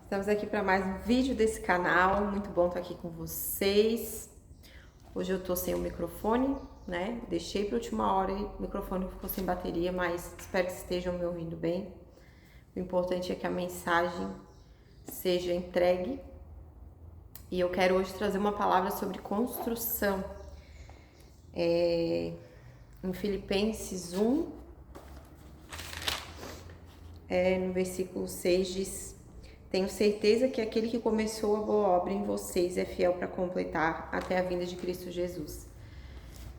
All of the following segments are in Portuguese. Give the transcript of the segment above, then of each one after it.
Estamos aqui para mais um vídeo desse canal. Muito bom estar aqui com vocês. Hoje eu tô sem o microfone, né? Deixei para última hora e o microfone ficou sem bateria, mas espero que estejam me ouvindo bem. O importante é que a mensagem seja entregue. E eu quero hoje trazer uma palavra sobre construção. Em Filipenses 1, no versículo 6 diz: tenho certeza que aquele que começou a boa obra em vocês é fiel para completar até a vinda de Cristo Jesus.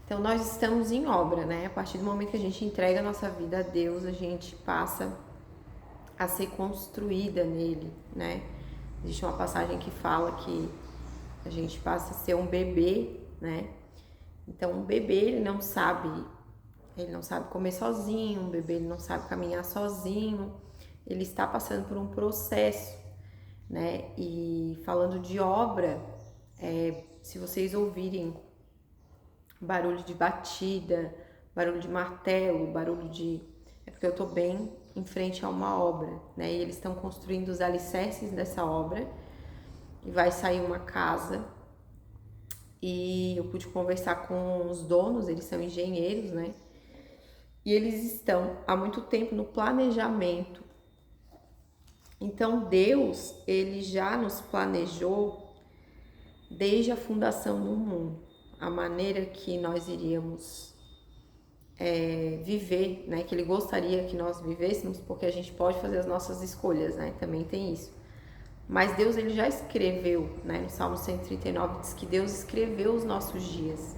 Então nós estamos em obra, né? A partir do momento que a gente entrega a nossa vida a Deus, a gente passa a ser construída nele, né? Existe uma passagem que fala que a gente passa a ser um bebê, né? Então um bebê ele não sabe comer sozinho, um bebê ele não sabe caminhar sozinho, ele está passando por um processo, né? E falando de obra, se vocês ouvirem barulho de batida, barulho de martelo, barulho de... é porque eu tô bem em frente a uma obra, né? E eles estão construindo os alicerces dessa obra e vai sair uma casa. E eu pude conversar com os donos, eles são engenheiros, né? E eles estão há muito tempo no planejamento. Então Deus, ele já nos planejou desde a fundação do mundo, a maneira que nós iríamos viver, né? Que ele gostaria que nós vivêssemos, porque a gente pode fazer as nossas escolhas, né? Também tem isso. Mas Deus, ele já escreveu, né? No Salmo 139 diz que Deus escreveu os nossos dias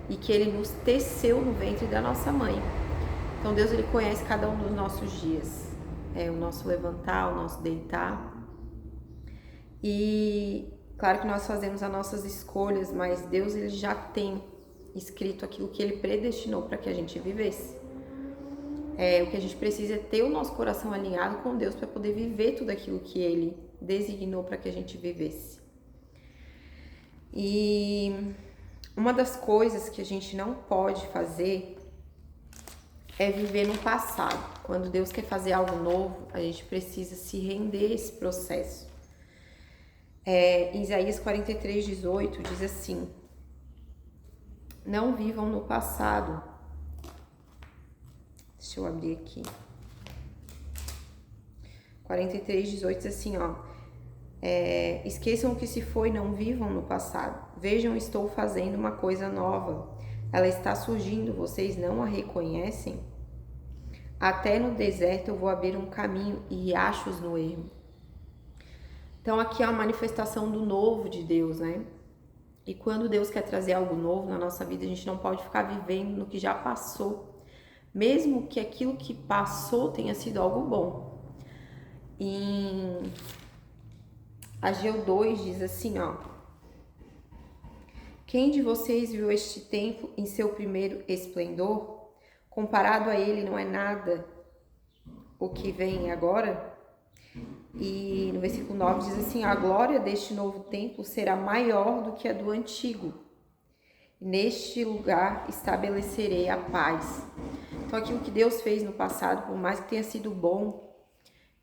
e que ele nos teceu no ventre da nossa mãe. Então Deus, ele conhece cada um dos nossos dias, o nosso levantar, o nosso deitar. E claro que nós fazemos as nossas escolhas, mas Deus, ele já tem escrito aquilo que ele predestinou para que a gente vivesse. O que a gente precisa é ter o nosso coração alinhado com Deus para poder viver tudo aquilo que ele designou para que a gente vivesse. E uma das coisas que a gente não pode fazer é viver no passado. Quando Deus quer fazer algo novo, a gente precisa se render a esse processo. Em Isaías 43:18 diz assim: não vivam no passado. Deixa eu abrir aqui. 43:18 diz assim, ó: esqueçam o que se foi, não vivam no passado. Vejam, estou fazendo uma coisa nova. Ela está surgindo, vocês não a reconhecem? Até no deserto eu vou abrir um caminho e riachos no ermo. Então aqui é uma manifestação do novo de Deus, né? E quando Deus quer trazer algo novo na nossa vida, a gente não pode ficar vivendo no que já passou, mesmo que aquilo que passou tenha sido algo bom. Em Ageu 2 diz assim, ó: quem de vocês viu este templo em seu primeiro esplendor? Comparado a ele não é nada o que vem agora? E no versículo 9 diz assim: a glória deste novo templo será maior do que a do antigo. Neste lugar estabelecerei a paz. Então aquilo que Deus fez no passado, por mais que tenha sido bom,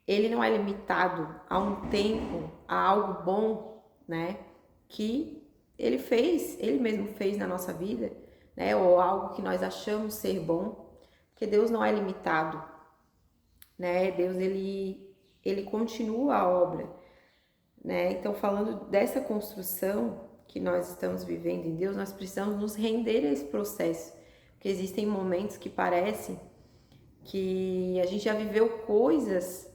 ele não é limitado a um tempo, a algo bom, né? Que ele fez, ele mesmo fez na nossa vida, né? Ou algo que nós achamos ser bom, porque Deus não é limitado, né? Deus, ele continua a obra, né? Então, falando dessa construção que nós estamos vivendo em Deus, nós precisamos nos render a esse processo, porque existem momentos que parece que a gente já viveu coisas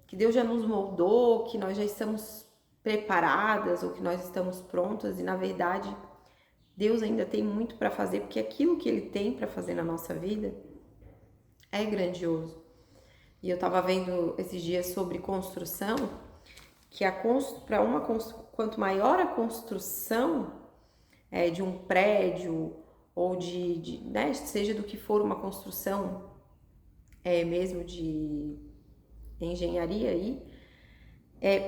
que Deus já nos moldou, que nós já estamos preparadas ou que nós estamos prontas, e na verdade Deus ainda tem muito para fazer, porque aquilo que ele tem para fazer na nossa vida é grandioso. E eu estava vendo esses dias sobre construção, que quanto maior a construção de um prédio ou né, seja do que for uma construção mesmo de engenharia aí,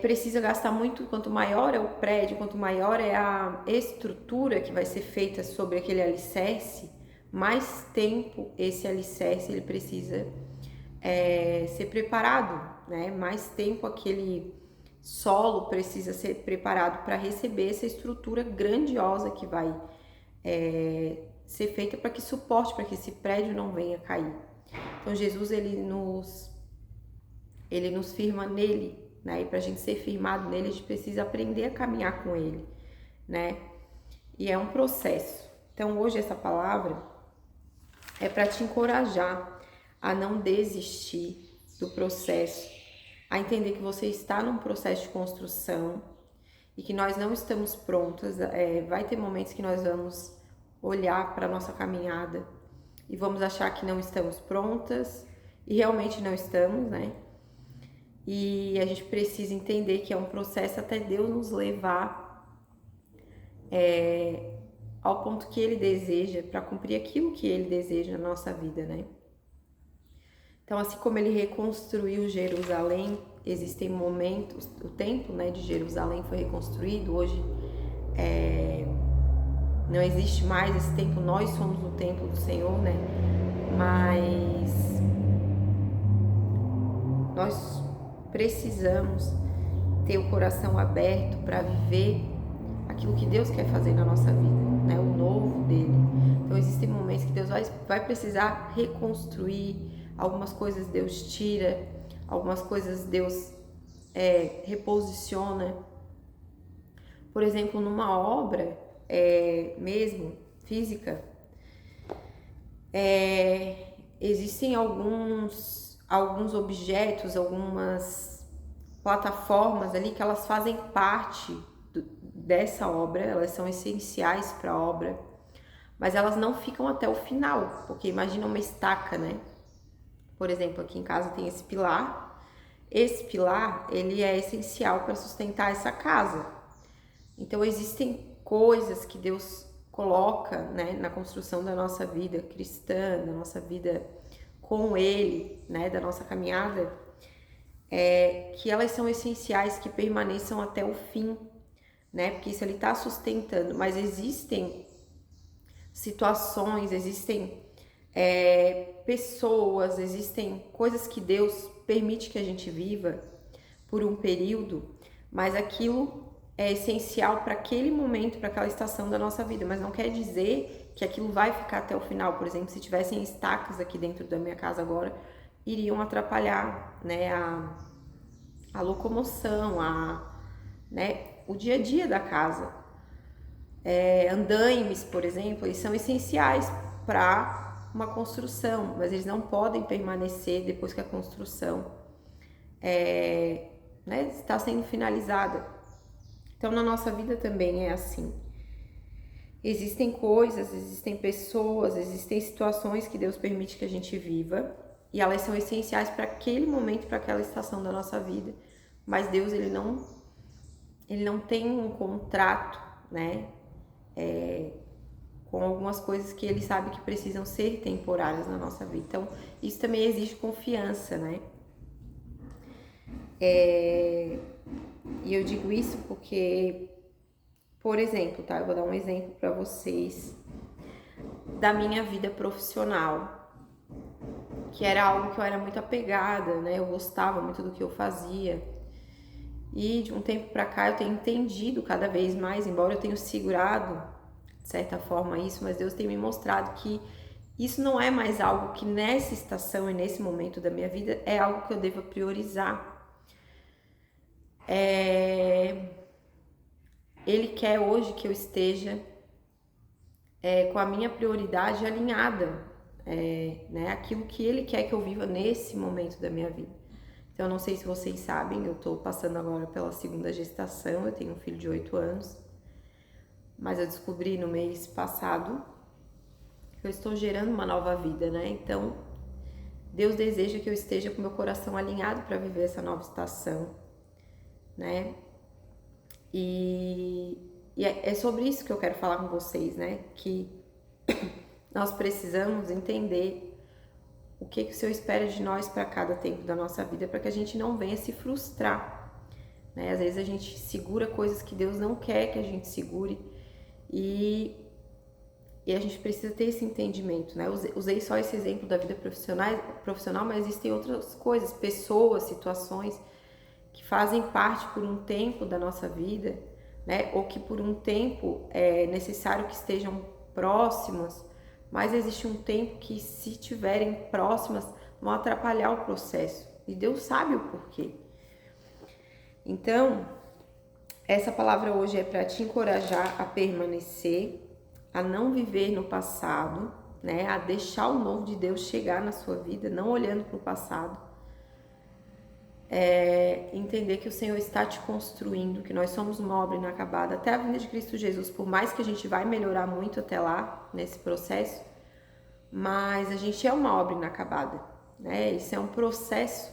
precisa gastar muito. Quanto maior é o prédio, quanto maior é a estrutura que vai ser feita sobre aquele alicerce, mais tempo esse alicerce ele precisa ser preparado, né? Mais tempo aquele solo precisa ser preparado para receber essa estrutura grandiosa que vai ser feita para que suporte, para que esse prédio não venha cair. Então Jesus ele nos firma nele, né? E para a gente ser firmado nele, a gente precisa aprender a caminhar com ele, né? E é um processo. Então hoje essa palavra é para te encorajar a não desistir do processo, a entender que você está num processo de construção e que nós não estamos prontas. Vai ter momentos que nós vamos olhar para a nossa caminhada e vamos achar que não estamos prontas e realmente não estamos, né? E a gente precisa entender que é um processo até Deus nos levar ao ponto que Ele deseja, para cumprir aquilo que Ele deseja na nossa vida, né? Então, assim como Ele reconstruiu Jerusalém, existem momentos, o templo, né, de Jerusalém foi reconstruído, hoje não existe mais esse templo, nós somos o templo do Senhor, né? Mas nós precisamos ter o coração aberto para viver aquilo que Deus quer fazer na nossa vida, né? O novo dele. Então existem momentos que Deus vai precisar reconstruir, algumas coisas Deus tira, algumas coisas Deus reposiciona. Por exemplo, numa obra mesmo física, existem alguns objetos, algumas plataformas ali que elas fazem parte dessa obra, elas são essenciais para a obra, mas elas não ficam até o final, porque imagina uma estaca, né? Por exemplo, aqui em casa tem esse pilar ele é essencial para sustentar essa casa. Então existem coisas que Deus coloca, né, na construção da nossa vida cristã, da nossa vida com Ele, né, da nossa caminhada, que elas são essenciais, que permaneçam até o fim, né, porque isso Ele está sustentando. Mas existem situações, existem pessoas, existem coisas que Deus permite que a gente viva por um período, mas aquilo é essencial para aquele momento, para aquela estação da nossa vida, mas não quer dizer que aquilo vai ficar até o final. Por exemplo, se tivessem estacas aqui dentro da minha casa agora, iriam atrapalhar, né, a locomoção, né, o dia a dia da casa. Andaimes, por exemplo, eles são essenciais para uma construção, mas eles não podem permanecer depois que a construção né, está sendo finalizada. Então, na nossa vida também é assim. Existem coisas, existem pessoas, existem situações que Deus permite que a gente viva e elas são essenciais para aquele momento, para aquela estação da nossa vida. Mas Deus, ele não tem um contrato, né, com algumas coisas que Ele sabe que precisam ser temporárias na nossa vida. Então, isso também exige confiança, né? E eu digo isso porque, por exemplo, tá? Eu vou dar um exemplo para vocês da minha vida profissional, que era algo que eu era muito apegada, né? Eu gostava muito do que eu fazia. E de um tempo para cá eu tenho entendido cada vez mais, embora eu tenha segurado de certa forma isso, mas Deus tem me mostrado que isso não é mais algo que nessa estação e nesse momento da minha vida é algo que eu deva priorizar. Ele quer hoje que eu esteja com a minha prioridade alinhada, né? Aquilo que Ele quer que eu viva nesse momento da minha vida. Então, eu não sei se vocês sabem, eu tô passando agora pela segunda gestação, eu tenho um filho de 8 anos, mas eu descobri no mês passado que eu estou gerando uma nova vida, né? Então, Deus deseja que eu esteja com meu coração alinhado para viver essa nova estação, né? E é sobre isso que eu quero falar com vocês, né? Que nós precisamos entender o que o Senhor espera de nós para cada tempo da nossa vida, para que a gente não venha se frustrar, né? Às vezes a gente segura coisas que Deus não quer que a gente segure e E a gente precisa ter esse entendimento, né? Usei só esse exemplo da vida profissional, mas existem outras coisas, pessoas, situações que fazem parte por um tempo da nossa vida, né? Ou que por um tempo é necessário que estejam próximas, mas existe um tempo que, se estiverem próximas, vão atrapalhar o processo. E Deus sabe o porquê. Então, essa palavra hoje é para te encorajar a permanecer, a não viver no passado, né? A deixar o novo de Deus chegar na sua vida, não olhando para o passado. Entender que o Senhor está te construindo, que nós somos uma obra inacabada até a vinda de Cristo Jesus, por mais que a gente vai melhorar muito até lá, nesse processo, mas a gente é uma obra inacabada, né? Isso é um processo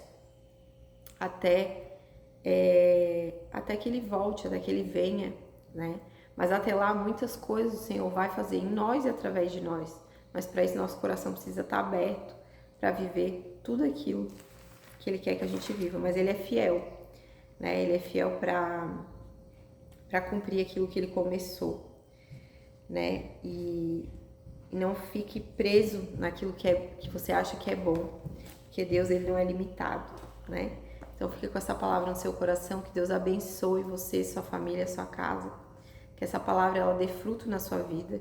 até que ele volte, até que ele venha, né? Mas até lá muitas coisas o Senhor vai fazer em nós e através de nós, mas para isso nosso coração precisa estar aberto para viver tudo aquilo que Ele quer que a gente viva, mas Ele é fiel, né? Ele é fiel para cumprir aquilo que Ele começou, né? E não fique preso naquilo que você acha que é bom, porque Deus, Ele não é limitado, né? Então fique com essa palavra no seu coração, que Deus abençoe você, sua família, sua casa, que essa palavra ela dê fruto na sua vida,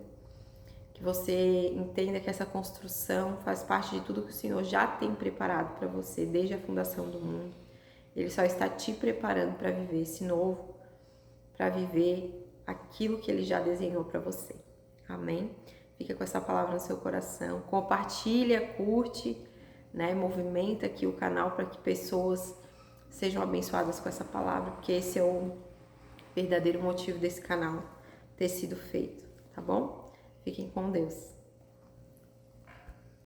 que você entenda que essa construção faz parte de tudo que o Senhor já tem preparado para você desde a fundação do mundo. Ele só está te preparando para viver esse novo, para viver aquilo que Ele já desenhou para você. Amém? Fica com essa palavra no seu coração. Compartilha, curte, né? Movimenta aqui o canal para que pessoas sejam abençoadas com essa palavra, porque esse é o verdadeiro motivo desse canal ter sido feito, tá bom? Fiquem com Deus.